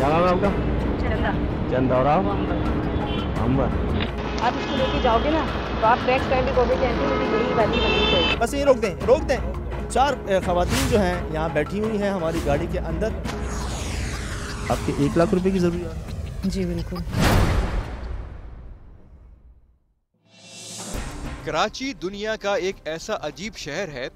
क्या नाम है आपका? चंदा। चंदा। और आप? अंबर। आप इसको लेके जाओगे ना तो आप नेक्स्ट टाइम भी कहोगे कि आंटी मुझे यही वाली बननी चाहिए। बस ये रोक दें। 4 खवातीन जो हैं यहाँ बैठी हुई हैं हमारी गाड़ी के अंदर। आपके 1 लाख रुपए की जरूरत है? जी बिल्कुल। कराची दुनिया का एक ऐसा अजीब शहर है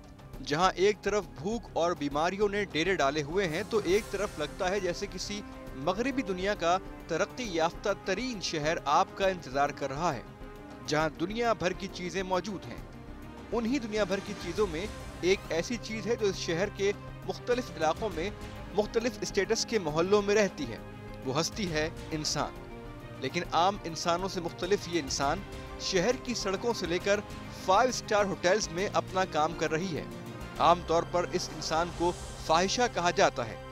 जहां एक तरफ भूख और बीमारियों ने डेरे डाले हुए हैं तो एक तरफ लगता है जैसे किसी मगरिबी दुनिया का तरक्की याफ्ता तरीन शहर आपका इंतजार कर रहा है, जहां दुनिया भर की चीजें मौजूद हैं। उन्हीं दुनिया भर की चीजों में एक ऐसी चीज है जो इस शहर के मुख्तलिफ इलाकों में मुख्तलिफ स्टेटस के मोहल्लों में रहती है। वो हस्ती है इंसान। लेकिन आम इंसानों से मुख्तलिफ ये इंसान शहर की सड़कों से लेकर 5 स्टार होटल्स में अपना काम कर रही है। आमतौर पर इस इंसान को फाहिशा कहा जाता है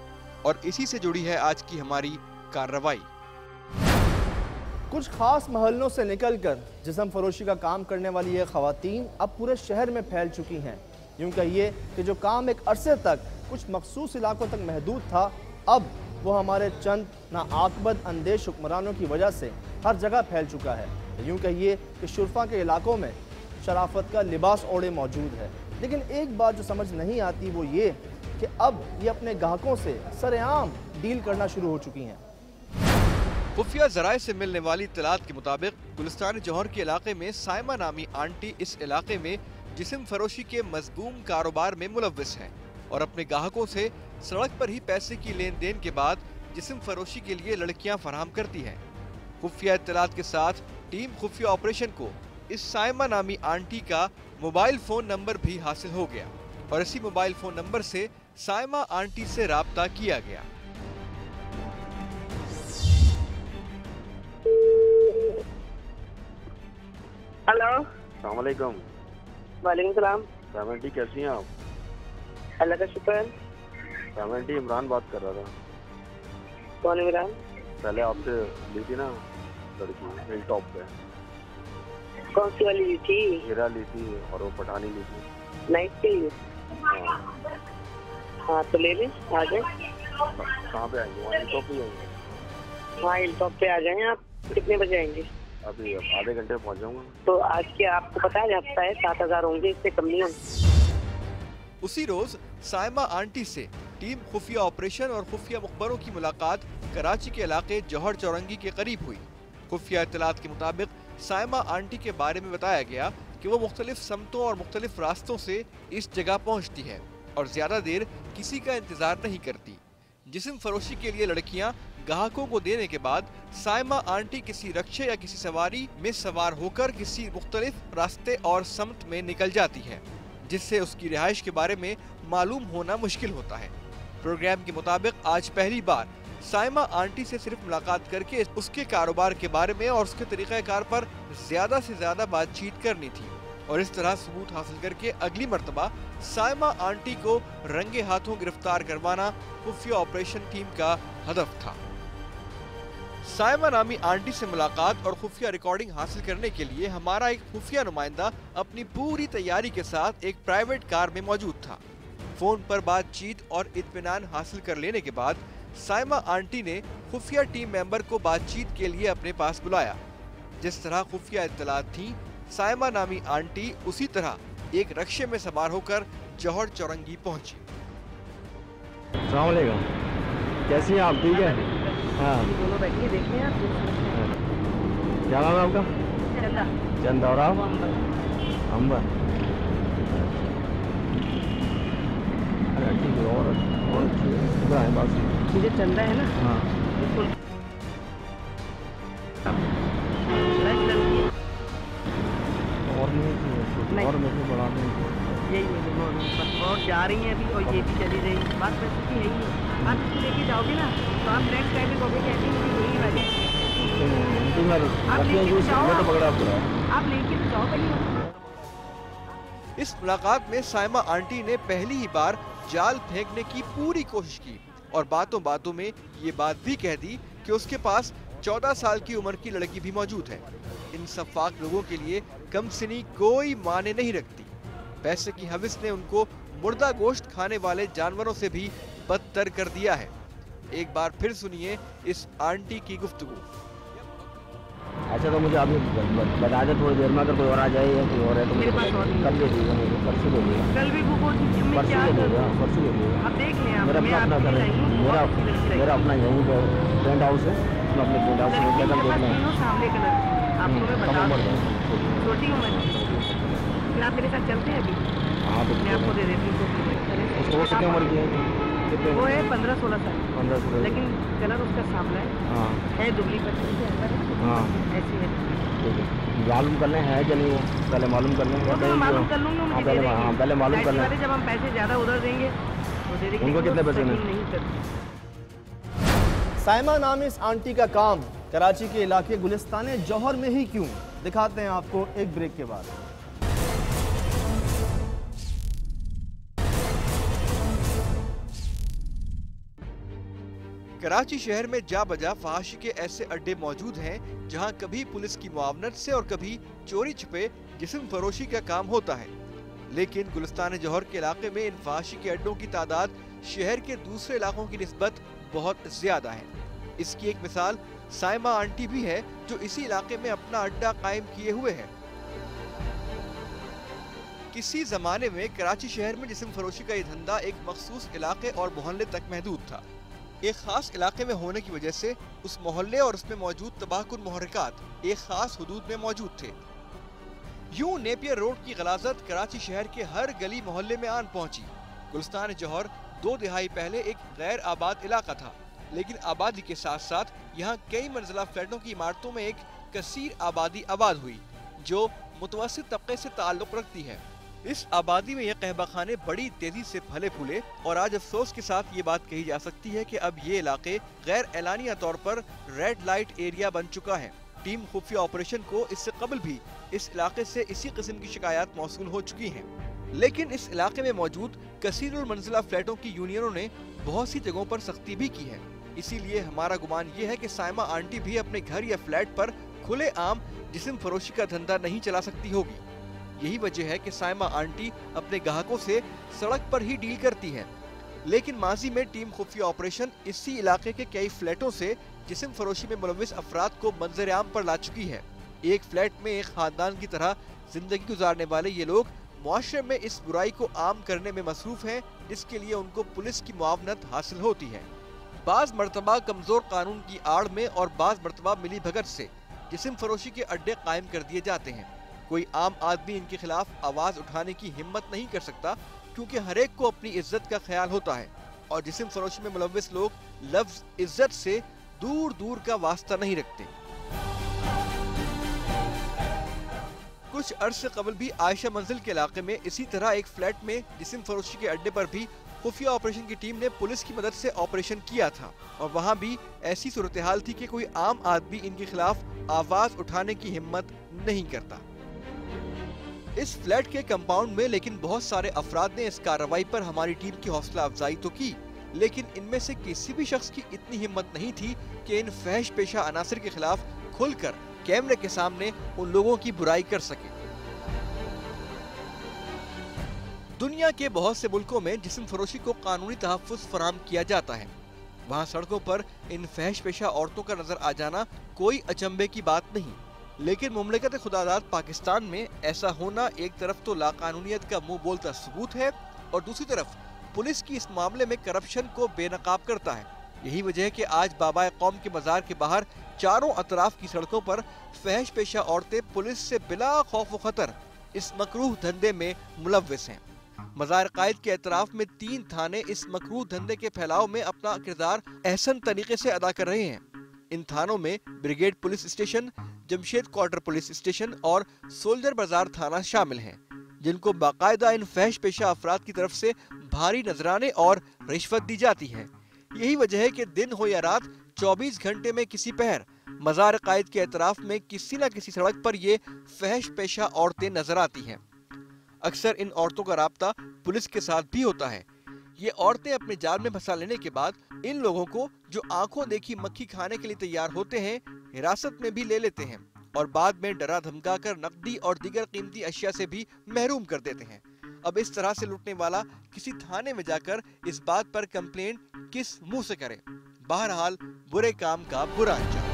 और इसी से जुड़ी है आज की हमारी कार्रवाई। कुछ खास मोहल्लों से निकलकर जिस्म फरोशी का काम करने वाली ये खवातीन अब पूरे शहर में फैल चुकी हैं। यूं कहिए कि जो काम एक अरसे तक कुछ मखसूस इलाकों तक महदूद था, अब वो हमारे चंद नाआकबत अंदेश हुक्मरानों की वजह से हर जगह फैल चुका है। यूं कहिए कि शुरफा के इलाकों में शराफत का लिबास ओढ़े मौजूद है। लेकिन एक बात जो समझ नहीं आती वो ये कि अब ये अपने ग्राहकों से सरेआम डील करना शुरू हो चुकी हैं। खुफिया जराए से मिलने वाली इत्तलात के मुताबिक गुलिस्तान जौहर के इलाके में साइमा नामी आंटी इस इलाके में जिस्म फरोशी के मजबूम कारोबार में मुलव्विस है और अपने ग्राहकों से सड़क पर ही पैसे की लेन देन के बाद जिस्म फरोशी के लिए लड़कियां फराहम करती हैं। खुफिया इत्तलात के साथ टीम खुफिया ऑपरेशन को इस साइमा नामी आंटी का मोबाइल फोन नंबर भी हासिल हो गया और इसी मोबाइल फोन नंबर से साइमा आंटी से राब्ता किया गया। हेलो। अस्सलाम वालेकुम। वालेकुम सलाम। साइमा आंटी कैसी हैं आप? अल्लाह का शुक्र। साइमा आंटी इमरान बात कर रहा था। कौन इमरान? पहले आपसे ली थी ना लड़की हिल टॉप पे। कौन सी वाली ली थी? हीरा ली थी और वो पठानी ली थी। नाइट के लिए? हाँ तो ले लें, आ जाए। कहाँ पे आएंगे? वहाँ हिल टॉप पे आएंगे। हाँ हिल टॉप पे आ जाएं। आप कितने बजे आएंगे? अभी आधे घंटे में पहुँच जाऊँगा। तो आज के आपको पता है हफ्ता है 7,000 होंगे, इससे कम नहीं होंगे। उसी रोज साइमा आंटी से टीम खुफिया ऑपरेशन और खुफिया मुखबरों की मुलाकात कराची के इलाके जौहर चौरंगी के करीब हुई। खुफिया इत्तलात के मुताबिक साइमा आंटी के बारे में बताया गया कि वो मुख्तलिफ समतों और मुख्तलिफ रास्तों से इस जगह पहुंचती है और ज्यादा देर किसी का इंतजार नहीं करती। जिस्म फरोशी के लिए लड़कियां ग्राहकों को देने के बाद साइमा आंटी किसी रक्षे या किसी सवारी में सवार होकर किसी मुख्तलिफ रास्ते और समत में निकल जाती है, जिससे उसकी रिहाइश के बारे में मालूम होना मुश्किल होता है। प्रोग्राम के मुताबिक आज पहली बार साइमा आंटी से सिर्फ मुलाकात करके उसके कारोबार के बारे में और उसके तरीक़ाकार पर ज्यादा से ज्यादा बातचीत करनी थी और इस तरह सबूत हासिल करके अगली मर्तबा साइमा आंटी को रंगे हाथों गिरफ्तार करवाना खुफिया ऑपरेशन टीम का हदफ था। साइमा नामी आंटी से मुलाकात और खुफिया रिकॉर्डिंग हासिल करने के लिए हमारा एक खुफिया नुमाइंदा अपनी पूरी तैयारी के साथ एक प्राइवेट कार में मौजूद था। फोन पर बातचीत और इत्मीनान हासिल कर लेने के बाद साइमा आंटी ने खुफिया टीम मेंबर को बातचीत के लिए अपने पास बुलाया। जिस तरह खुफिया इत्तलात थी, साइमा नामी आंटी उसी तरह एक रक्शे में सवार होकर जौहर चौरंगी पहुंची। अस्सलाम वालेकुम। कैसी हैं आप? ठीक है। हाँ। दोनों बैठिए, देखिए आप। क्या नाम है आपका? चंदा। चंदा। और आप? अंबर। अरे ठीक है। और मुझे चंदा है ना? हाँ। बिल्कुल। नहीं और मेरे को बढ़ा नहीं। यही और जा रही हैं अभी और ये भी चली रही। बात वैसे की है ही। आप इसको लेके जाओगे ना तो आप नेक्स्ट टाइम भी कहोगे कि आंटी मुझे यही वाली। आप लेके तो जाओ। आप लेके तो जाओ कहीं। इस मुलाकात में साइमा आंटी ने पहली ही बार जाल फेंकने की पूरी कोशिश की और बातों बातों में ये बात भी कह दी कि उसके पास 14 साल की उम्र की लड़की भी मौजूद है। इन सफाक लोगों के लिए कम सिनी कोई माने नहीं रखती। पैसे की हविस ने उनको मुर्दा गोश्त खाने वाले जानवरों से भी बदतर कर दिया है। एक बार फिर सुनिए इस आंटी की गुफ्तगू। अच्छा तो मुझे अभी बता दे थोड़ी देर में, अगर कोई और आ जाए या कोई और है तो मेरे पास और नहीं। कल दे दीजिएगा, मुझे परसों दे दीजिएगा, कल भी वो मैं परसों क्या दे करूं? दीजिएगा, परसों दे दीजिएगा। आप देख लें, आप मेरा मैं अपना आपके घर लिए है, आई हूं, मेरा बहुत अच्छी लड़की मेरा अपना यहीं पे टेंट हाउस है, मैं अपने टेंट हाउस में लड़की क्या मेरे कर पास देख तीनों सामने कलर की। आपको मैं बता उम्र दूं, है। छोटी उम्र की। फिर आप मेरे साथ चलते हैं अभी, हाँ तो मैं आपको दे देती हूँ। उसको कितनी उम्र की है? कितने? वो है 15-16 साल, 15-16। लेकिन कलर उसका सामना हाँ है दुबली पत्नी के अंदर है, हाँ ऐसी है। ठीक है, मालूम करने हैं कि नहीं, वो पहले मालूम कर लें। वो तो मैं मालूम कर लूँगी, हाँ मुझे दे पहले, देंगे। हाँ पहले मालूम कर टैक्सी लें। वाले जब हम पैसे ज़्यादा उधर देंगे तो दे देंगे। उनको कितने पैसे में? नहीं करते। साइमा नामी इस आंटी का काम कराची के इलाके गुलिस्तान जौहर में ही क्यों, दिखाते हैं आपको एक ब्रेक के बाद। कराची शहर में जा बजा फहाशी के ऐसे अड्डे मौजूद हैं जहां कभी पुलिस की मुआवनत से और कभी चोरी छिपे जिस्म फरोशी का काम होता है। लेकिन गुलिस्तान जौहर के इलाके में इन फहाशी के अड्डों की तादाद शहर के दूसरे इलाकों की निस्बत बहुत ज्यादा है। इसकी एक मिसाल साइमा आंटी भी है, जो इसी इलाके में अपना अड्डा कायम किए हुए है। किसी जमाने में कराची शहर में जिस्म फरोशी का ये धंधा एक मखसूस इलाके और मोहल्ले तक महदूद था। एक खास इलाके में होने की वजह से उस मोहल्ले और उसमें मौजूद तबाहकुन मुहर्रिकात एक खास हुदूद में मौजूद थे। यूं नेपियर रोड की गलाजत कराची शहर के हर गली मोहल्ले में आन पहुंची। गुलिस्तान जौहर 2 दहाई पहले एक गैर आबाद इलाका था, लेकिन आबादी के साथ साथ यहाँ कई मंजिला फ्लैटों की इमारतों में एक कसीर आबादी आबाद हुई, जो मुतवस्सित तबके से ताल्लुक रखती है। इस आबादी में यह कहबा खाने बड़ी तेजी से फले फूले और आज अफसोस के साथ ये बात कही जा सकती है कि अब ये इलाके गैर एलानिया तौर पर रेड लाइट एरिया बन चुका है। टीम खुफिया ऑपरेशन को इससे कबल भी इस इलाके से इसी किस्म की शिकायत मौसूल हो चुकी हैं। लेकिन इस इलाके में मौजूद कसीरुल मंजिला फ्लैटों की यूनियनों ने बहुत सी जगहों पर सख्ती भी की है। इसीलिए हमारा गुमान ये है कि साइमा आंटी भी अपने घर या फ्लैट पर खुले आम जिस्म फरोशी का धंधा नहीं चला सकती होगी। यही वजह है कि साइमा आंटी अपने ग्राहकों से सड़क पर ही डील करती है। लेकिन माजी में टीम खुफिया ऑपरेशन इसी इलाके के कई फ्लैटों से जिस्म फरोशी में मुलव्विस अफराद को मंजर आम पर ला चुकी है। एक फ्लैट में एक खानदान की तरह जिंदगी गुजारने वाले ये लोग मुआशरे में इस बुराई को आम करने में मसरूफ हैं, जिसके लिए उनको पुलिस की मुआवनत हासिल होती है। बाज मरतबा कमजोर कानून की आड़ में और बाज मरतबा मिली भगत से जिस्म फरोशी के अड्डे कायम कर दिए जाते हैं। कोई आम आदमी इनके खिलाफ आवाज उठाने की हिम्मत नहीं कर सकता, क्योंकि हर एक को अपनी इज्जत का ख्याल होता है और जिस्म फरोशी में मुलव्विस लोग लफ्ज इज्जत से दूर दूर का वास्ता नहीं रखते। कुछ अर्से कबल भी आयशा मंजिल के इलाके में इसी तरह एक फ्लैट में जिस्म फरोशी के अड्डे पर भी खुफिया ऑपरेशन की टीम ने पुलिस की मदद से ऑपरेशन किया था और वहां भी ऐसी सूरत हाल थी कि कोई आम आदमी इनके खिलाफ आवाज उठाने की हिम्मत नहीं करता। इस फ्लैट के कंपाउंड में लेकिन बहुत सारे अफराद ने इस कार्रवाई पर हमारी टीम की हौसला अफजाई तो की, लेकिन इनमें से किसी भी शख्स की इतनी हिम्मत नहीं थी कि इन फहश पेशा अनासिर के खिलाफ खुलकर कैमरे के सामने उन लोगों की बुराई कर सके। दुनिया के बहुत से मुल्कों में जिस्म फरोशी को कानूनी तहफ्फुज़ फराहम किया जाता है। वहाँ सड़कों पर इन फहश पेशा औरतों का नजर आ जाना कोई अचंभे की बात नहीं, लेकिन मुमलिकत खुदादाद पाकिस्तान में ऐसा होना एक तरफ तो लाकानूनियत का मुंह बोलता सबूत है और दूसरी तरफ पुलिस की इस मामले में करप्शन को बेनकाब करता है। यही वजह है कि आज बाबा कौम के मज़ार के बाहर चारों अतराफ की सड़कों पर फहश पेशा औरतें पुलिस से बिला खौफ व खतर इस मकरूह धंधे में मुलव्विस हैं। मज़ार कायद के अतराफ में 3 थाने इस मकरूह धंधे के फैलाव में अपना किरदार एहसन तरीके से अदा कर रहे हैं। इन थानों में brigade police station, Jamshed quarter police station और सोल्जर बाजार थाना शामिल हैं, जिनको बाकायदा इन फहश पेशा अफराद की तरफ से भारी नजराने और रिश्वत दी जाती है। यही वजह है कि दिन हो या रात 24 घंटे में किसी पहर मज़ार कायद के अतराफ में किसी न किसी सड़क पर ये फहश पेशा औरतें नजर आती हैं। अक्सर इन औरतों का राब्ता पुलिस के साथ भी होता है। ये औरतें अपने जाल में फंसा लेने के बाद इन लोगों को, जो आंखों देखी मक्खी खाने के लिए तैयार होते हैं, हिरासत में भी ले लेते हैं और बाद में डरा धमका कर नकदी और दीगर कीमती अशिया से भी महरूम कर देते हैं। अब इस तरह से लूटने वाला किसी थाने में जाकर इस बात पर कंप्लेंट किस मुंह से करे? बहरहाल बुरे काम का बुरा अंजाम।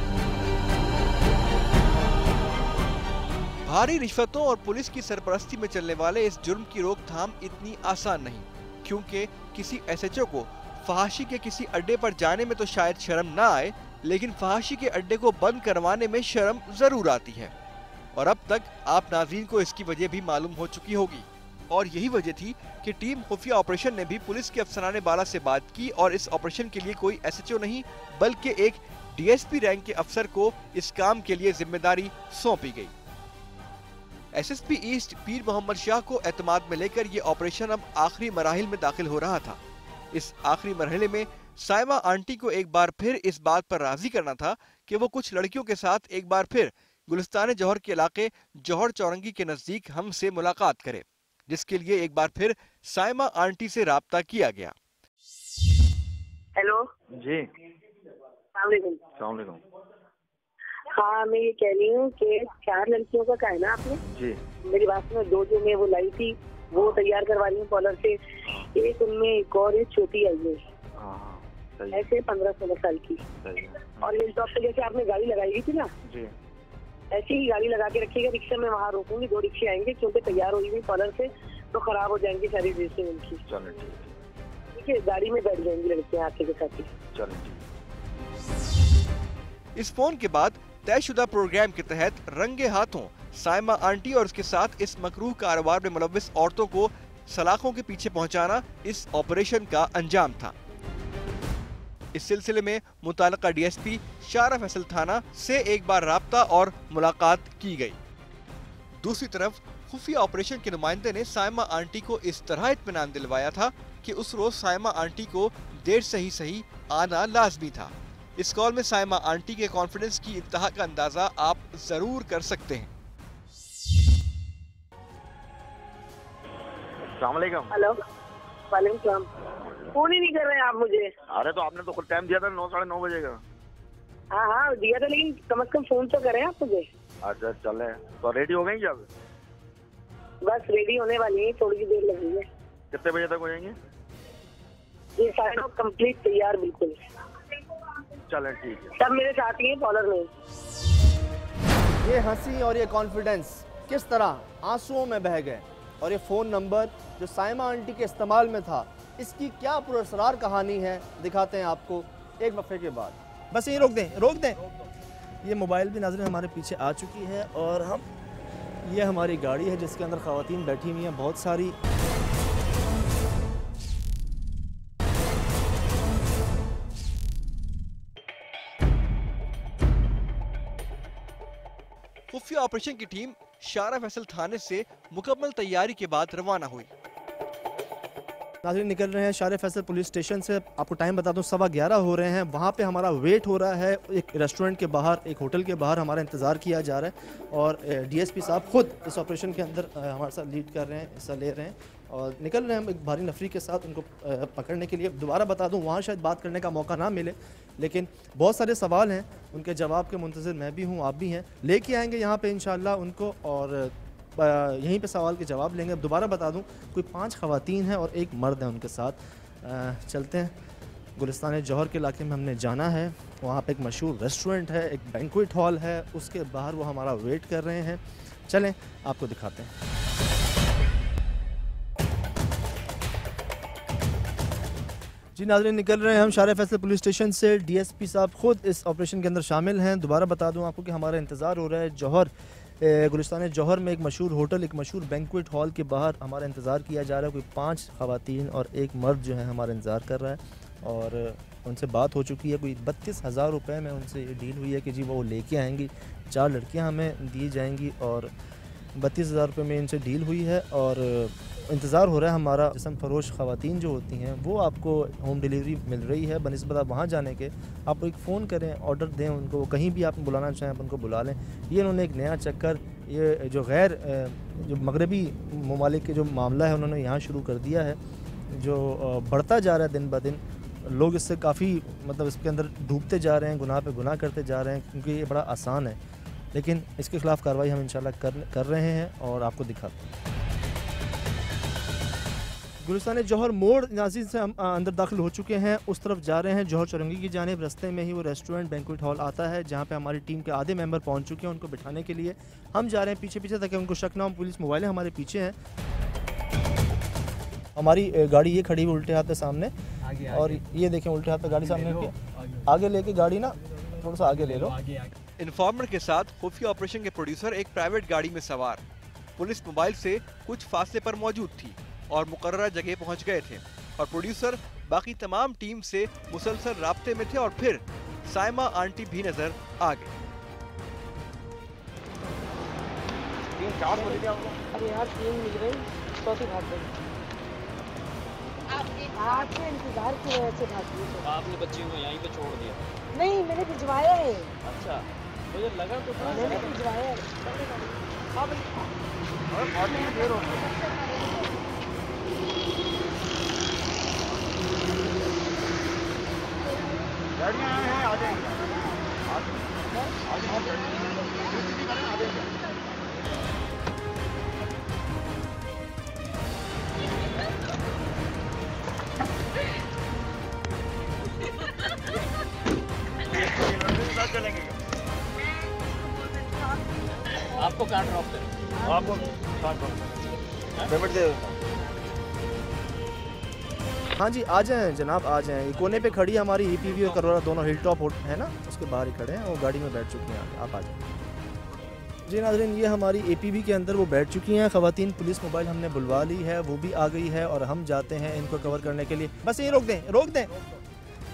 भारी रिश्वतों और पुलिस की सरपरस्ती में चलने वाले इस जुर्म की रोकथाम इतनी आसान नहीं, क्योंकि किसी एसएचओ को फहाशी के किसी अड्डे पर जाने में तो शायद शर्म ना आए, लेकिन फहाशी के अड्डे को बंद करवाने में शर्म जरूर आती है। और अब तक आप नाज़रीन को इसकी वजह भी मालूम हो चुकी होगी, और यही वजह थी कि टीम खुफिया ऑपरेशन ने भी पुलिस के अफसराने बाला से बात की और इस ऑपरेशन के लिए कोई एसएचओ नहीं बल्कि एक डीएसपी रैंक के अफसर को इस काम के लिए जिम्मेदारी सौंपी गई। एसएसपी ईस्ट पीर मोहम्मद शाह को एतमाद में लेकर ये ऑपरेशन अब आखिरी मराहिल में दाखिल हो रहा था। इस आखिरी मरहले में साइमा आंटी को एक बार फिर इस बात पर राजी करना था कि वो कुछ लड़कियों के साथ एक बार फिर गुलिस्तान जौहर के इलाके जौहर चौरंगी के नजदीक हमसे मुलाकात करे, जिसके लिए एक बार फिर साइमा आंटी से राब्ता किया गया। हेलो जी, अस्सलाम वालेकुम। हाँ, मैं ये कह रही हूँ कि 4 लड़कियों का कहा है ना आपने जी, मेरी बात में, 2 जो मैं वो लाई थी वो तैयार करवा रही हूँ कॉलर से, एक उनमें एक और है छोटी आई है, ऐसे 15-16 साल की, और ये टॉप पे जैसे आपने गाड़ी लगाई थी ना जी, ऐसी ही गाड़ी लगा के रखिएगा, रिक्शा में वहाँ रोकूंगी, 2 रिक्शे आएंगे क्योंकि तैयार हुई हुई कॉलर से तो खराब हो जाएंगी सारी ड्रेसिंग उनकी। चलो ठीक है, गाड़ी में बैठ जाएंगी लड़कियाँ आके के साथ ही। चलो। इस फोन के बाद तयशुदा प्रोग्राम के तहत रंगे हाथों साइमा आंटी और उसके साथ इस मकरूह कारोबार में मुलव्विस औरतों को सलाखों के पीछे पहुंचाना इस ऑपरेशन का अंजाम था। इस सिलसिले में मुताल्लिका डीएसपी शारा फैसल थाना से एक बार राब्ता और मुलाकात की गई। दूसरी तरफ खुफिया ऑपरेशन के नुमाइंदे ने साइमा आंटी को इस तरह इत्मीनान दिलवाया था कि उस रोज साइमा आंटी को देर से ही सही आना लाजमी था। इस कॉल में साइमा आंटी के कॉन्फिडेंस की इंतहा का अंदाजा आप जरूर कर सकते हैं। अस्सलामुअलैकुम। हेलो, वालेकुम सलाम। फोन ही नहीं कर रहे हैं आप मुझे। अरे तो आपने तो खुद टाइम दिया था 9 साढ़े 9 बजे का। हाँ दिया था, लेकिन कम से कम फोन तो करें आप मुझे। अच्छा चले, तो रेडी हो गई क्या? बस रेडी होने वाली है, थोड़ी सी देर लगेगी। कितने बजे तक हो जाएंगे? ये सारे लोग कंप्लीट तैयार, बिल्कुल। चले ठीक है। सब मेरे साथ ही हैं कॉलर में। ये हंसी और ये कॉन्फिडेंस किस तरह आंसुओं में बह गए, और ये फ़ोन नंबर जो साइमा आंटी के इस्तेमाल में था, इसकी क्या पुरअसरार कहानी है, दिखाते हैं आपको एक वक्फे के बाद। बस ये रोक दें। ये मोबाइल भी नाज़रीन हमारे पीछे आ चुकी है, और ये हमारी गाड़ी है जिसके अंदर ख़वातीन बैठी हुई हैं बहुत सारी। खुफिया ऑपरेशन की टीम शारा फैसल थाने से मुकम्मल तैयारी के बाद रवाना हुई। नाज़रीन निकल रहे हैं शारे फैसल पुलिस स्टेशन से। आपको टाइम बता दूं, 11:15 हो रहे हैं। वहाँ पे हमारा वेट हो रहा है, एक रेस्टोरेंट के बाहर, एक होटल के बाहर हमारा इंतज़ार किया जा रहा है, और डीएसपी साहब खुद इस ऑपरेशन के अंदर हमारे साथ लीड कर रहे हैं, हिस्सा ले रहे हैं, और निकल रहे हैं हम एक भारी नफरी के साथ उनको पकड़ने के लिए। दोबारा बता दूँ, वहाँ शायद बात करने का मौका ना मिले, लेकिन बहुत सारे सवाल हैं, उनके जवाब के मुंतज़िर मैं भी हूँ, आप भी हैं। लेके आएँगे यहाँ पर इंशाअल्लाह उनको, और यहीं पे सवाल के जवाब लेंगे। अब दोबारा बता दूं, कोई 5 ख़वातीन हैं और एक मर्द है उनके साथ। चलते हैं, गुलिस्तान जौहर के इलाके में हमने जाना है। वहाँ पे एक मशहूर रेस्टोरेंट है, एक बैंक्वेट हॉल है, उसके बाहर वो हमारा वेट कर रहे हैं। चलें आपको दिखाते हैं। जी नाज़रीन, निकल रहे हैं हम शारे फैसल पुलिस स्टेशन से। डीएसपी साहब खुद इस ऑपरेशन के अंदर शामिल हैं। दोबारा बता दूं आपको कि हमारा इंतज़ार हो रहा है जौहर, गुलिस्तान जौहर में एक मशहूर होटल, एक मशहूर बैंक्वेट हॉल के बाहर हमारा इंतज़ार किया जा रहा है। कोई 5 ख़वातीन और एक मर्द जो है हमारा इंतज़ार कर रहा है, और उनसे बात हो चुकी है। कोई 32,000 रुपये में उनसे ये डील हुई है कि जी वो लेके आएंगी, 4 लड़कियां हमें दी जाएंगी, और 32,000 रुपये में इनसे डील हुई है। और इंतज़ार हो रहा है हमारा। जिस्म फरोश ख़वातीन जो होती हैं वो आपको होम डिलीवरी मिल रही है। बनिस्बत आप वहाँ जाने के, आप एक फ़ोन करें, ऑर्डर दें उनको, कहीं भी आप बुलाना चाहें आप उनको बुला लें। ये इन्होंने एक नया चक्कर, ये जो जो मगरबी ममालिक के जो मामला है उन्होंने यहाँ शुरू कर दिया है, जो बढ़ता जा रहा है दिन ब दिन। लोग इससे काफ़ी मतलब इसके अंदर डूबते जा रहे हैं, गुनाह पे गुनाह करते जा रहे हैं, क्योंकि ये बड़ा आसान है। लेकिन इसके ख़िलाफ़ कार्रवाई हम इंशाल्लाह कर रहे हैं और आपको दिखाते हैं। गुलिस्तान जौहर मोड़ नाज़रीन से हम अंदर दाखिल हो चुके हैं। उस तरफ जा रहे हैं जौहर चौरंगी की जानिब। रास्ते में ही वो रेस्टोरेंट बैंक्वेट हॉल आता है जहाँ पे हमारी टीम के आधे मेंबर पहुँच चुके हैं। उनको बिठाने के लिए हम जा रहे हैं पीछे पीछे ताकि उनको शक ना हो। पुलिस मोबाइलें हमारे पीछे हैं। हमारी गाड़ी ये खड़ी हुई उल्टे हाथ पे सामने, और ये देखें उल्टे हाथ पे गाड़ी सामने, आगे लेके गाड़ी ना थोड़ा सा आगे ले लो। इन्फॉर्मर के साथ खुफिया ऑपरेशन के प्रोड्यूसर एक प्राइवेट गाड़ी में सवार पुलिस मोबाइल से कुछ फासले पर मौजूद थी और मुकर्ररा जगह पहुंच गए थे, और प्रोड्यूसर बाकी तमाम टीम से मुसलसल राब्ते में थे। और फिर साइमा आंटी भी नजर आ गई। अरे यार 3 मिल गई, चौथी भाग गई। आपके इंतजार की वजह से भाग गई। आपने बच्चे को यहीं पे छोड़ दिया? नहीं, मैंने भिजवाया है। अच्छा, मुझे लगा तो था। मैंने भिजवाया है। गाड़ियाँ हैं, आ जाएंगे। आपको कहाँ ड्रॉप करें? आपको पेमेंट दे। हाँ जी, आ जाएं जनाब, आ जाएं। ये कोने पे खड़ी हमारी EPV और करोड़ा दोनों हिल टॉप है ना, उसके बाहर ही खड़े हैं। वो गाड़ी में बैठ चुकी हैं। आप आ जाएं। जी नाज़रीन, ये हमारी APV के अंदर वो बैठ चुकी हैं ख़वातीन। पुलिस मोबाइल हमने बुलवा ली है, वो भी आ गई है और हम जाते हैं इनको कवर करने के लिए। बस ये रोक दें, रोक दें।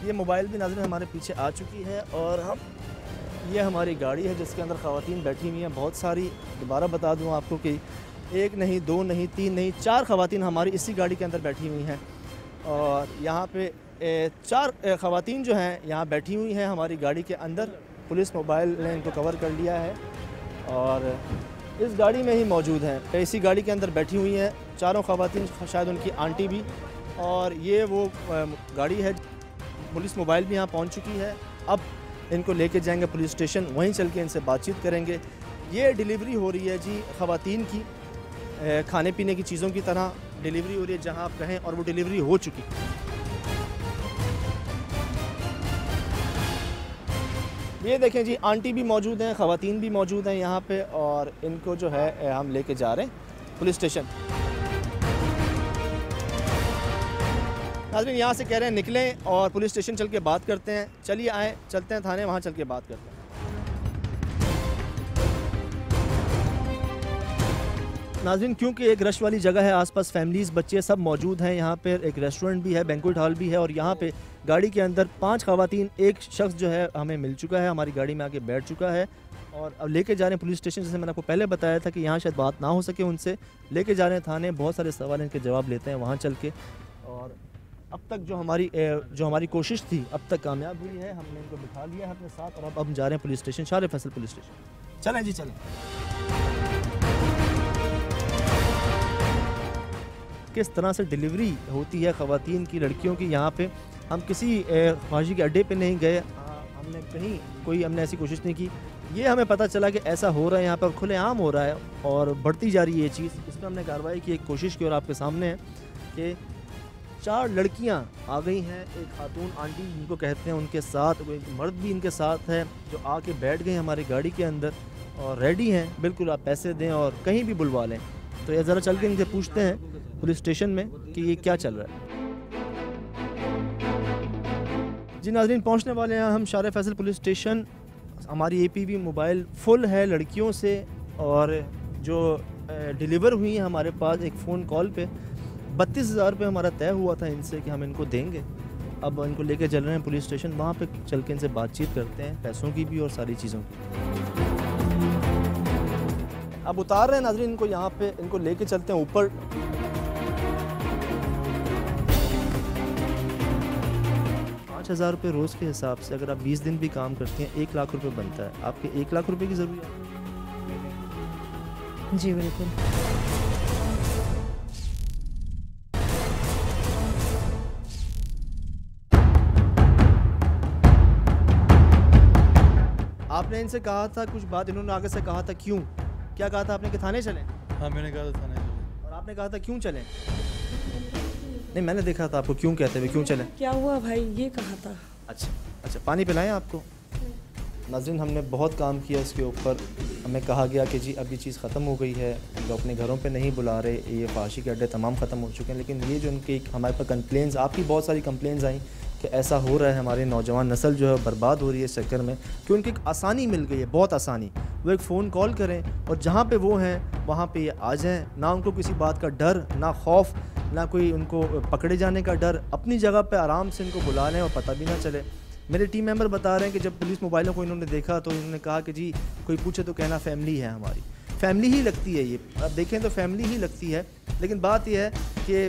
ये मोबाइल भी नाज़रीन हमारे पीछे आ चुकी है और हम, ये हमारी गाड़ी है जिसके अंदर ख़वातीन बैठी हुई हैं बहुत सारी। दोबारा बता दूँ आपको कि 1 नहीं, 2 नहीं, 3 नहीं, 4 ख़वातीन हमारी इसी गाड़ी के अंदर बैठी हुई हैं। और यहाँ पे 4 ख़वातीन जो हैं यहाँ बैठी हुई हैं हमारी गाड़ी के अंदर। पुलिस मोबाइल ने इनको कवर कर लिया है और इस गाड़ी में ही मौजूद हैं। इसी गाड़ी के अंदर बैठी हुई हैं चारों ख़वातीन, शायद उनकी आंटी भी। और ये वो गाड़ी है। पुलिस मोबाइल भी यहाँ पहुँच चुकी है। अब इनको लेके जाएंगे पुलिस स्टेशन, वहीं चल के इनसे बातचीत करेंगे। ये डिलीवरी हो रही है जी ख़वातीन की, खाने पीने की चीज़ों की तरह डिलीवरी हो रही है जहां आप कहें, और वो डिलीवरी हो चुकी। ये देखें जी, आंटी भी मौजूद हैं, ख़वातीन भी मौजूद हैं यहाँ पे, और इनको जो है हम लेके जा रहे हैं पुलिस स्टेशन। नाज़रीन, यहाँ से कह रहे हैं निकलें और पुलिस स्टेशन चल के बात करते हैं। चलिए आए, चलते हैं थाने, वहाँ चल के बात करते हैं। नाज़रीन, क्योंकि एक रश वाली जगह है, आसपास फैमिलीज़, बच्चे सब मौजूद हैं। यहाँ पे एक रेस्टोरेंट भी है, बैंक्वेट हॉल भी है, और यहाँ पे गाड़ी के अंदर 5 ख़वातीन, एक शख्स जो है हमें मिल चुका है, हमारी गाड़ी में आके बैठ चुका है और अब लेके जा रहे हैं पुलिस स्टेशन। जैसे मैंने आपको पहले बताया था कि यहाँ शायद बात ना हो सके उनसे, लेके जा रहे हैं थाने। बहुत सारे सवाल इनके जवाब लेते हैं वहाँ चल के। और अब तक जो हमारी कोशिश थी अब तक कामयाब हुई है। हमने इनको बिठा लिया है अपने साथ और अब हम जा रहे हैं पुलिस स्टेशन, शार फैसल पुलिस स्टेशन। चलें जी, चलें। किस तरह से डिलीवरी होती है ख़वातीन की, लड़कियों की। यहाँ पे हम किसी ख्वाहिशी के अड्डे पे नहीं गए, हमने कहीं कोई हमने ऐसी कोशिश नहीं की। ये हमें पता चला कि ऐसा हो रहा है यहाँ पर, खुलेआम हो रहा है और बढ़ती जा रही है ये चीज़। इस पर हमने कार्रवाई की, एक कोशिश की, और आपके सामने है कि 4 लड़कियाँ आ गई हैं। एक खातून आंटी जिनको कहते हैं, उनके साथ एक मर्द भी इनके साथ है जो आके बैठ गए हमारी गाड़ी के अंदर और रेडी हैं। बिल्कुल आप पैसे दें और कहीं भी बुलवा लें। तो ये ज़रा चल के इनसे पूछते हैं पुलिस स्टेशन में कि ये क्या चल रहा है। जी नाज़रीन, पहुंचने वाले हैं हम शार फैसल पुलिस स्टेशन। हमारी APV मोबाइल फुल है लड़कियों से, और जो डिलीवर हुई है हमारे पास एक फ़ोन कॉल पे 32,000 रुपये हमारा तय हुआ था इनसे कि हम इनको देंगे। अब इनको लेके चल रहे हैं पुलिस स्टेशन, वहाँ पे चल के इनसे बातचीत करते हैं, पैसों की भी और सारी चीज़ों की। अब उतार रहे हैं नाज़रीन इनको, यहाँ पे इनको लेके चलते हैं ऊपर। ₹5,000 रोज़ के हिसाब से अगर आप 20 दिन भी काम करते हैं 1 लाख रुपए बनता है। आपके 1 लाख रुपए की ज़रूरत है? जी बिल्कुल। आपने इनसे कहा था कुछ बात, इन्होंने आगे से कहा था क्यों? क्या कहा था आपने कि थाने चलें? हाँ, मैंने कहा था थाने चलें। और आपने कहा था क्यों चलें? नहीं, मैंने देखा था आपको, क्यों कहते हुए, क्यों चले? क्या हुआ भाई, ये कहा था। अच्छा, पानी पिलाएं आपको? नाज़रीन, हमने बहुत काम किया इसके ऊपर। हमें कहा गया कि जी अब ये चीज़ ख़त्म हो गई है, तो अपने घरों पे नहीं बुला रहे, ये फहाशी के अड्डे तमाम ख़त्म हो चुके हैं। लेकिन ये जो उनके हमारे पास कंप्लेंट्स, आपकी बहुत सारी कंप्लेंट्स आई कि ऐसा हो रहा है, हमारी नौजवान नस्ल जो है बर्बाद हो रही है इस चक्कर में, कि उनकी एक आसानी मिल गई है, बहुत आसानी। वो एक फ़ोन कॉल करें और जहाँ पे वो हैं वहाँ पे ये आ जाएं, ना उनको किसी बात का डर, ना खौफ, ना कोई उनको पकड़े जाने का डर। अपनी जगह पे आराम से इनको बुला लें और पता भी ना चले। मेरे टीम मेंबर बता रहे हैं कि जब पुलिस मोबाइलों को इन्होंने देखा तो इन्होंने कहा कि जी कोई पूछे तो कहना फैमिली है, हमारी फैमिली ही लगती है ये। अब देखें तो फैमिली ही लगती है, लेकिन बात यह है कि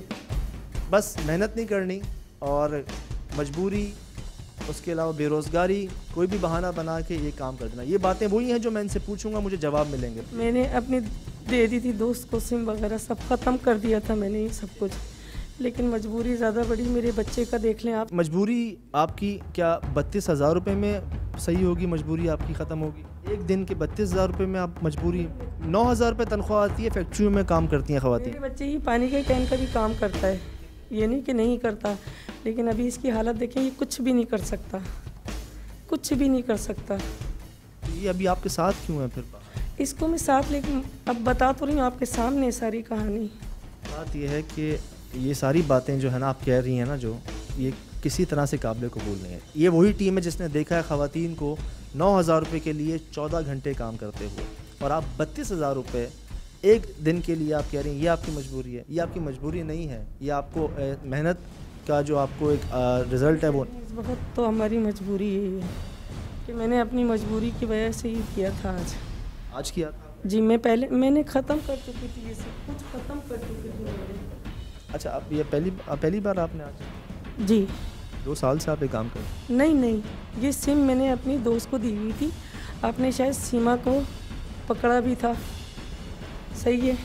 बस मेहनत नहीं करनी और मजबूरी, उसके अलावा बेरोज़गारी, कोई भी बहाना बना के ये काम कर देना। ये बातें वही हैं जो मैं इनसे पूछूंगा, मुझे जवाब मिलेंगे। मैंने अपनी दे दी थी दोस्त को सिम वगैरह सब ख़त्म कर दिया था मैंने ये सब कुछ, लेकिन मजबूरी ज़्यादा बड़ी। मेरे बच्चे का देख लें आप। मजबूरी आपकी क्या 32,000 रुपये में सही होगी? मजबूरी आपकी ख़त्म होगी? एक दिन के 32,000 रुपये में आप मजबूरी, 9,000 रुपये तनख्वाह आती है, फैक्ट्रियों में काम करती हैं ख़वातीन। मेरे बच्चे ही पानी के कैन का भी काम करता है, ये नहीं कि नहीं करता, लेकिन अभी इसकी हालत देखें, ये कुछ भी नहीं कर सकता, कुछ भी नहीं कर सकता। ये अभी आपके साथ क्यों है फिर? इसको मैं साथ, लेकिन अब बता तो रही हूँ आपके सामने सारी कहानी। बात यह है कि ये सारी बातें जो है ना आप कह रही हैं ना, जो ये किसी तरह से काबिल कबूल नहीं है। ये वही टीम है जिसने देखा है ख़वातीन को 9,000 रुपये के लिए 14 घंटे काम करते हुए, और आप 32,000 रुपये एक दिन के लिए आप कह रही हैं ये आपकी मजबूरी है। ये आपकी मजबूरी नहीं है, ये आपको मेहनत का जो आपको एक रिज़ल्ट है वो। इस वक्त तो हमारी मजबूरी यही है कि मैंने अपनी मजबूरी की वजह से ही किया था आज किया था जी। मैंने ख़त्म कर चुकी थी, ये सब कुछ ख़त्म कर चुकी थी मैंने। अच्छा, अब ये पहली बार आपने आज? जी, 2 साल से आप ये काम कर? नहीं, ये सिम मैंने अपनी दोस्त को दी हुई थी। आपने शायद सीमा को पकड़ा भी था, सही है,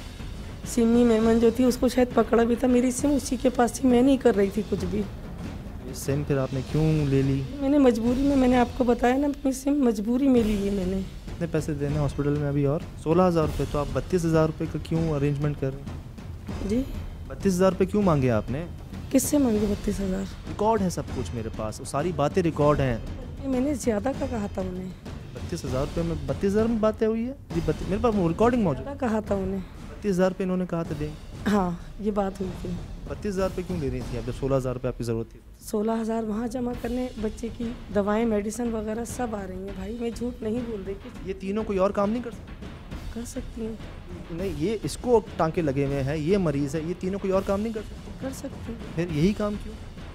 सिमी मेमन जो थी उसको शायद पकड़ा भी था। मेरी सिम उसी के पास थी, मैं नहीं कर रही थी कुछ भी। ये सिम फिर आपने क्यों ले ली? मैंने मजबूरी में, मैंने आपको बताया ना, अपनी सिम मजबूरी में ली है मैंने। कितने पैसे देने हॉस्पिटल में अभी? और 16,000 रुपये। तो आप 32,000 रुपये का क्यों अरेंजमेंट कर रहे हैं? जी, 32,000 रुपये क्यों मांगे आपने? किससे मांगे 32,000? रिकॉर्ड है सब कुछ मेरे पास, वो सारी बातें रिकॉर्ड हैं। मैंने ज़्यादा का कहा था उन्हें। 32,000 रुपये में 32,000 में बातें हुई है जी? मेरे पास रिकॉर्डिंग मौजूद। ज़्यादा कहा था उन्हें। 32,000 रुपये इन्होंने कहा था दें। हाँ, ये बात हुई थी। 32,000 रुपये क्यों ले रही थी आप जब 16,000 रुपये आपकी ज़रूरत थी? 16,000 वहाँ जमा करने, बच्चे की दवाएं, मेडिसिन वगैरह सब आ रही हैं भाई, मैं झूठ नहीं बोल रही कि ये तीनों कोई और काम नहीं कर सकते? कर सकती हैं। नहीं, ये इसको टांके लगे हुए हैं, ये मरीज़ है, ये तीनों कोई और काम नहीं कर सकते? कर सकती हैं। फिर यही काम क्यों?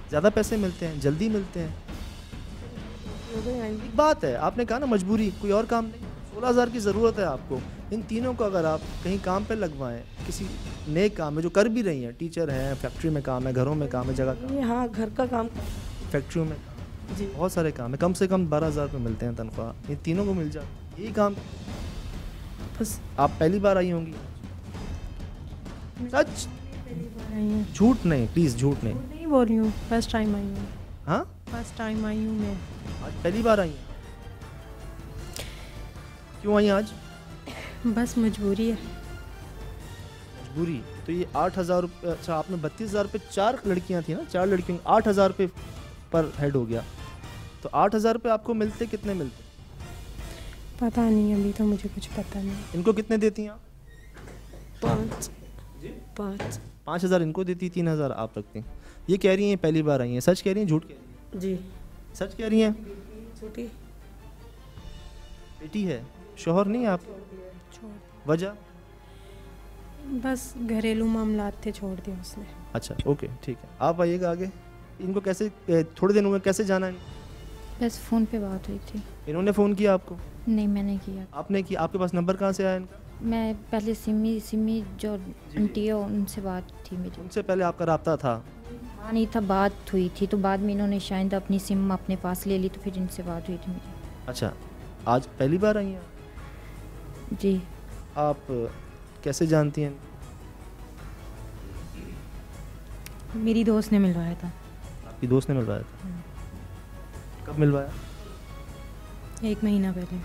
ज़्यादा पैसे मिलते हैं, जल्दी मिलते हैं। हो गए आएंगे। एक बात है, आपने कहा ना मजबूरी, कोई और काम नहीं। 16,000 की ज़रूरत है आपको। इन तीनों को अगर आप कहीं काम पे लगवाएं, किसी नेक काम में, जो कर भी रही हैं, टीचर हैं, फैक्ट्री में काम है, घरों में काम है, जगह ये हाँ, घर का काम फैक्ट्रियों में जी। बहुत सारे काम है, कम से कम 12,000 रुपये मिलते हैं तनख्वाह। इन तीनों को मिल जाए, यही काम। बस आप पहली बार आई होंगी? सच? झूठ नहीं, प्लीज़ झूठ नहीं। नहीं बोल रही हूँ, फर्स्ट टाइम आई हूँ। हाँ, फर्स्ट टाइम आई हूँ मैं। आज पहली बार आई हैं? क्यों आई आज? बस मजबूरी है। मजबूरी? तो ये 8,000 रुपये, अच्छा आपने 32,000 रुपये, 4 लड़कियां थी ना, 4 लड़कियों, 8,000 रुपये पर हेड हो गया। तो 8,000 रुपये आपको मिलते, कितने मिलते? पता नहीं, अभी तो मुझे कुछ पता नहीं। इनको कितने देती हैं आप? 5 5,000 इनको देती, 3,000 आप रखती हैं। ये कह रही हैं पहली बार आई हैं, सच कह रही हैं झूठ कह रही हैं? जी। सच कह रही हैं? छोटी बेटी है, शोहर नहीं आप? छोड़, वजह? बस घरेलू मामलात थे, छोड़ दिया उसने। अच्छा, ओके, ठीक है, आप आइएगा आगे। इनको कैसे, थोड़े दिनों में कैसे जाना है? बस फ़ोन पे बात हुई थी। इन्होंने फ़ोन किया आपको? नहीं, मैंने किया। आपने किया? आपके पास नंबर कहाँ से आया इनका? मैं पहले सिमी जो आंटी है उनसे बात थी मेरी। उनसे पहले आपका रब्ता था? हाँ, नहीं था, बात हुई थी, तो बाद में इन्होंने शायद अपनी सिम अपने पास ले ली, तो फिर इनसे बात हुई थी मेरी। अच्छा, आज पहली बार आई हैं जी। आप? कैसे जानती हैं? मेरी दोस्त ने मिलवाया था। आपकी दोस्त ने मिलवाया था? कब मिलवाया? 1 महीना पहले।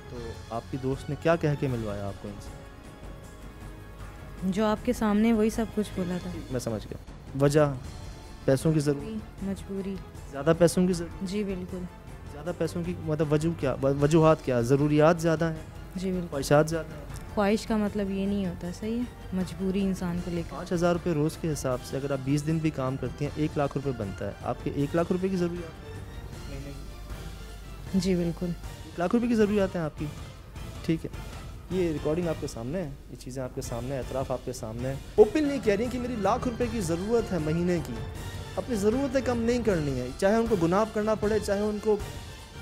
तो आपकी दोस्त ने क्या कह के मिलवाया आपको इनसे? जो आपके सामने वही सब कुछ बोला था। मैं समझ गया। वजह पैसों की ज़रूरत, मजबूरी। ज़्यादा पैसों की ज़रूरत? जी बिल्कुल। ज़्यादा पैसों की मतलब वजह क्या, वजूहात क्या? ज़रूरियात ज़्यादा हैं? जी बिल्कुल। ख्वाहिशात ज़्यादा हैं? ख्वाहिश का मतलब ये नहीं होता, सही है, मजबूरी इंसान को लेकर। 5,000 रुपये रोज़ के हिसाब से अगर आप 20 दिन भी काम करती हैं 1 लाख रुपए बनता है। आपके 1 लाख रुपए की ज़रूरियात? जी बिल्कुल। 1 लाख रुपए की ज़रूरियात हैं आपकी, ठीक है। ये रिकॉर्डिंग आपके सामने है, ये चीज़ें आपके सामने है, एतराफ़ आपके सामने है। ओपन नहीं कह रही हैं कि मेरी लाख रुपए की ज़रूरत है महीने की। अपनी ज़रूरतें कम नहीं करनी है, चाहे उनको गुनाह करना पड़े, चाहे उनको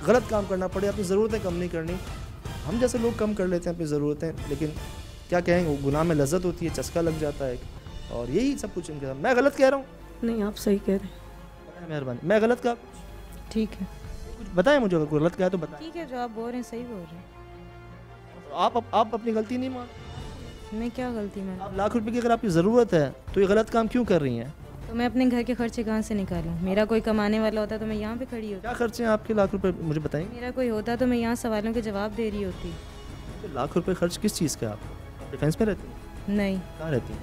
गलत काम करना पड़े, अपनी ज़रूरतें कम नहीं करनी। हम जैसे लोग कम कर लेते हैं अपनी ज़रूरतें, लेकिन क्या कहेंगे, गुनाह में लज्जत होती है, चस्का लग जाता है, और यही सब कुछ इनके साथ। मैं गलत कह रहा हूँ? नहीं, आप सही कह रहे हैं। मेहरबानी। मैं गलत कहा? ठीक है, कुछ बताएं मुझे, अगर कोई गलत कहा तो बताएं। ठीक है, जो आप बोल रहे हैं सही बोल रहे हैं। आप अपनी गलती नहीं मान? मैं क्या गलती मान? आप लाख रुपए की अगर आपकी ज़रूरत है तो ये गलत काम क्यों कर रही हैं? तो मैं अपने घर के खर्चे कहाँ से निकालूं? मेरा कोई कमाने वाला होता तो मैं यहाँ पे खड़ी होती। क्या खर्चे हैं आपके लाख रुपए, मुझे बताएंगे? मेरा कोई होता तो मैं यहाँ सवालों के जवाब दे रही होती। तो लाख रुपए खर्च किस चीज़ का? आप डिफेंस में रहती हैं? नहीं। कहाँ रहती हैं?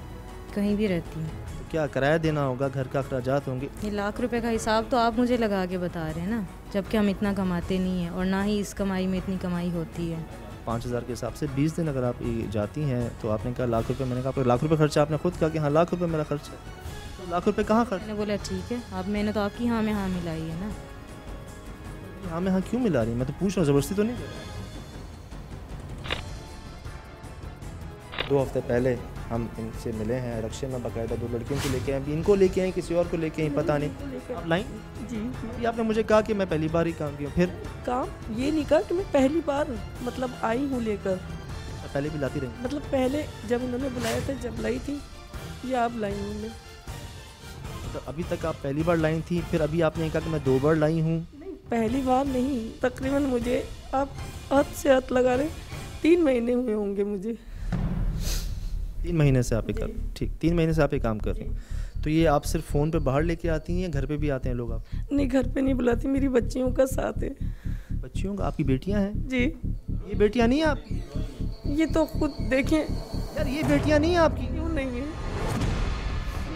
कहीं भी रहती हूँ। तो क्या किराया देना होगा, घर का अखराजात होंगे? ये लाख रुपए का हिसाब तो आप मुझे लगा के बता रहे हैं ना, जबकि हम इतना कमाते नहीं हैं और ना ही इस कमाई में इतनी कमाई होती है। 5,000 के हिसाब से 20 दिन अगर आप जाती हैं तो आपने कहा लाख रुपए, मैंने कहा लाख रुपए खर्चा, आपने खुद कहा कि हाँ लाख रुपए मेरा खर्च है। तो लाख रुपए कहाँ खर्च? मैंने बोला ठीक है, अब मैंने तो आपकी हाँ में हाँ मिलाई है ना। हाँ में हाँ क्यों मिला रही? मैं तो पूछ रहा हूँ, ज़बरदस्ती तो नहीं कर रहा। 2 हफ्ते पहले हम इनसे मिले हैं, रक्षा में बाकायदा 2 लड़कियों को लेके आए, अभी इनको लेके आए, किसी और को लेके आए, पता नहीं। आप लाइन जी, ये आपने मुझे कहा कि मैं पहली बार ही काम किया, फिर काम ये नहीं कहा कि मैं पहली बार मतलब आई हूँ लेकर, पहले भी लाती रही? मतलब पहले जब उन्होंने बुलाया था, जब लाई थी, या अब लाई हूँ मैं। तो अभी तक आप पहली बार लाई थी, फिर अभी आपने कहा कि मैं 2 बार लाई हूँ? नहीं, पहली बार नहीं, तकरीबन मुझे आप हद से हद लगा रहे 3 महीने हुए होंगे मुझे। 3 महीने से आप ये ठीक 3 महीने से आप ये काम कर रही हैं। तो ये आप सिर्फ फ़ोन पे बाहर लेके आती हैं या घर पे भी आते हैं लोग आप? नहीं, घर पे नहीं बुलाती, मेरी बच्चियों का साथ है। बच्चियों का? आपकी बेटियां हैं? जी। ये बेटियां नहीं है आपकी? ये तो खुद देखें यार, ये बेटियां नहीं है आपकी? क्यों नहीं है?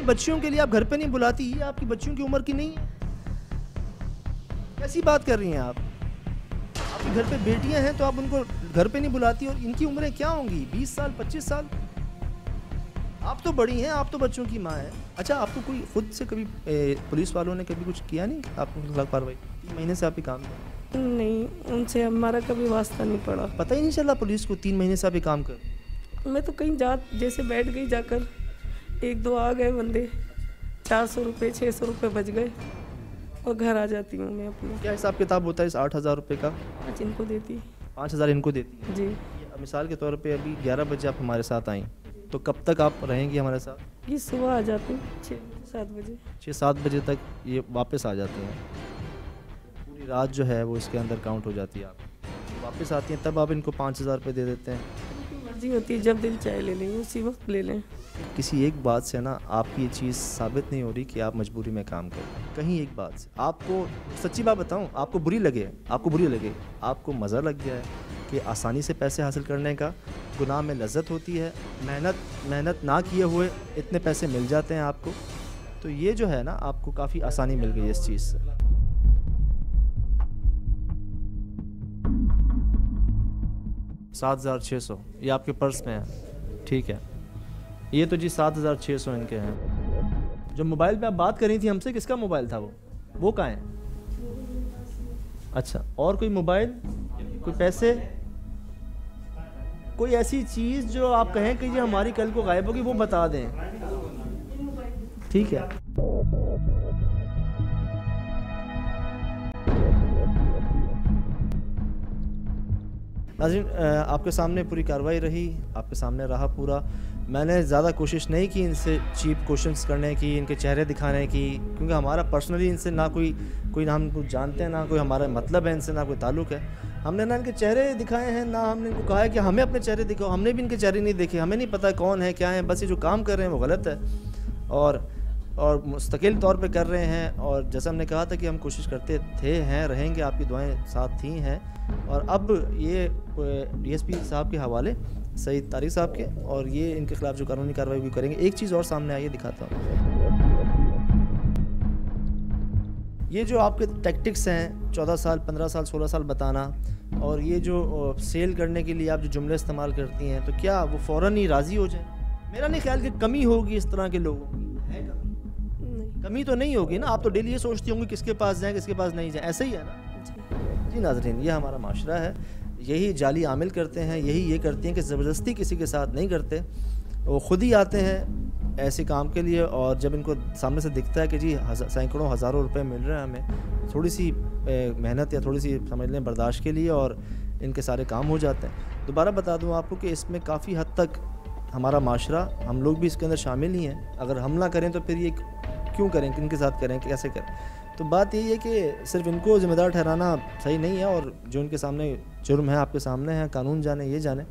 बच्चियों के लिए आप घर पे नहीं बुलाती? ये आपकी बच्चियों की उम्र की नहीं है? कैसी बात कर रही हैं आप? आपके घर पे बेटियां हैं तो आप उनको घर पे नहीं बुलाती, और इनकी उम्रें क्या होंगी? 20 साल, 25 साल? आप तो बड़ी हैं, आप तो बच्चों की माँ है। अच्छा, आपको कोई खुद से कभी पुलिस वालों ने कभी कुछ किया नहीं आपके खिलाफ कार्रवाई? 3 महीने से आप ये काम कर? नहीं, उनसे हमारा कभी वास्ता नहीं पड़ा। पता ही नहीं चला पुलिस को 3 महीने से आप ये काम कर? मैं तो कहीं जैसे बैठ गई जाकर, 1-2 आ गए बंदे, 400 रुपये 600 रुपये बच गए और घर आ जाती हूँ मैं अपने। क्या हिसाब किताब होता है इस 8,000 रुपये का? 5 इनको देती। 5,000 इनको देती? जी। मिसाल के तौर पे अभी 11 बजे आप हमारे साथ आई, तो कब तक आप रहेंगी हमारे साथ? ये सुबह आ जाती हूँ 6-7 बजे। 6-7 बजे तक ये वापस आ जाती हैं। पूरी रात जो है वो इसके अंदर काउंट हो जाती है। आप वापस आती हैं तब आप इनको 5,000 रुपये दे देते हैं? मर्जी होती है, जब दिल चाहे ले लें, उसी वक्त ले लें। किसी एक बात से ना आपकी ये चीज़ साबित नहीं हो रही कि आप मजबूरी में काम करें। कहीं एक बात से आपको, सच्ची बात बताऊं, आपको बुरी लगे, आपको मज़ा लग गया है कि आसानी से पैसे हासिल करने का, गुनाह में लज्जत होती है, मेहनत ना किए हुए इतने पैसे मिल जाते हैं आपको। तो ये जो है ना, आपको काफ़ी आसानी मिल गई इस चीज़ से। $7,600 ये आपके पर्स में है, ठीक है। ये तो जी 7,600 इनके हैं। जो मोबाइल पे आप बात कर रही थी हमसे, किसका मोबाइल था वो कहाँ है? अच्छा, और कोई मोबाइल, कोई पैसे, कोई ऐसी चीज़ जो आप कहें कि ये हमारी कल को गायब होगी, वो बता दें, ठीक है। नाज़रीन, आपके सामने पूरी कार्रवाई रही, आपके सामने रहा पूरा। मैंने ज़्यादा कोशिश नहीं की इनसे चीप क्वेश्चंस करने की, इनके चेहरे दिखाने की, क्योंकि हमारा पर्सनली इनसे ना कोई ना हम कुछ जानते हैं, ना कोई हमारा मतलब है इनसे, ना कोई ताल्लुक़ है। हमने ना इनके चेहरे दिखाए हैं, ना हमने इनको कहा है कि हमें अपने चेहरे दिखाओ। हमने भी इनके चेहरे नहीं देखे, हमें नहीं पता कौन है क्या है। बस ये जो काम कर रहे हैं वो गलत है और मुस्तकिल तौर पे कर रहे हैं। और जैसा हमने कहा था कि हम कोशिश करते थे, हैं, रहेंगे, आपकी दुआएं साथ थी हैं। और अब ये DSP साहब के हवाले सईद तारिक साहब के, और ये इनके खिलाफ जो कानूनी कार्रवाई भी करेंगे। एक चीज़ और सामने आई है, दिखाता हूँ। ये जो आपके टैक्टिक्स हैं 14 साल 15 साल 16 साल बताना, और ये जो सेल करने के लिए आप जो जुमले इस्तेमाल करती हैं, तो क्या वो फ़ौरन ही राज़ी हो जाए? मेरा नहीं ख्याल कि कमी होगी इस तरह के लोगों की, है कमी तो नहीं होगी ना। आप तो डेली ये सोचती होंगी किसके पास जाएं किसके पास नहीं जाएं, ऐसे ही है ना जी। नाज़रीन, ये हमारा माशरा है, यही जाली आमिल करते हैं, यही ये करती हैं कि ज़बरदस्ती किसी के साथ नहीं करते, वो ख़ुद ही आते हैं ऐसे काम के लिए, और जब इनको सामने से दिखता है कि जी सैकड़ों हज़ारों रुपए मिल रहे हैं हमें थोड़ी सी मेहनत या थोड़ी सी समझ लें बर्दाश्त के लिए, और इनके सारे काम हो जाते हैं। दोबारा बता दूं आपको कि इसमें काफ़ी हद तक हमारा माशरा, हम लोग भी इसके अंदर शामिल ही हैं। अगर हम ना करें तो फिर ये क्यों करें, किन के साथ करें, कैसे करें? तो बात यही है कि सिर्फ इनको ज़िम्मेदार ठहराना सही नहीं है, और जो इनके सामने जुर्म है आपके सामने है, कानून जाने ये जाने।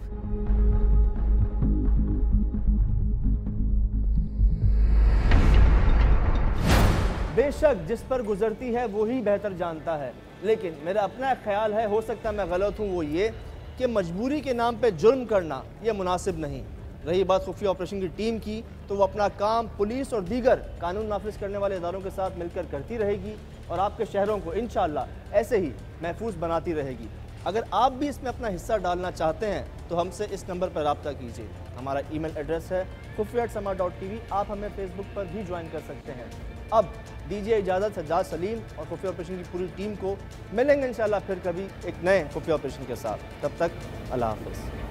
बेशक जिस पर गुजरती है वो ही बेहतर जानता है, लेकिन मेरा अपना ख्याल है, हो सकता है मैं गलत हूँ, वो ये कि मजबूरी के नाम पे जुर्म करना ये मुनासिब नहीं। रही बात खुफिया ऑपरेशन की टीम की, तो वो अपना काम पुलिस और दीगर कानून नाफिज करने वाले इदारों के साथ मिलकर करती रहेगी, और आपके शहरों को इंशाअल्लाह ऐसे ही महफूज बनाती रहेगी। अगर आप भी इसमें अपना हिस्सा डालना चाहते हैं तो हमसे इस नंबर पर रब्ता कीजिए। हमारा ईमेल एड्रेस है khufia@sama.tv। आप हमें फेसबुक पर भी ज्वाइन कर सकते हैं। अब दीजिए इजाज़त सज्जाद सलीम और खुफिया ऑपरेशन की पूरी टीम को। मिलेंगे इंशाल्लाह फिर कभी एक नए खुफिया ऑपरेशन के साथ। तब तक अल्लाह हाफ़िज़।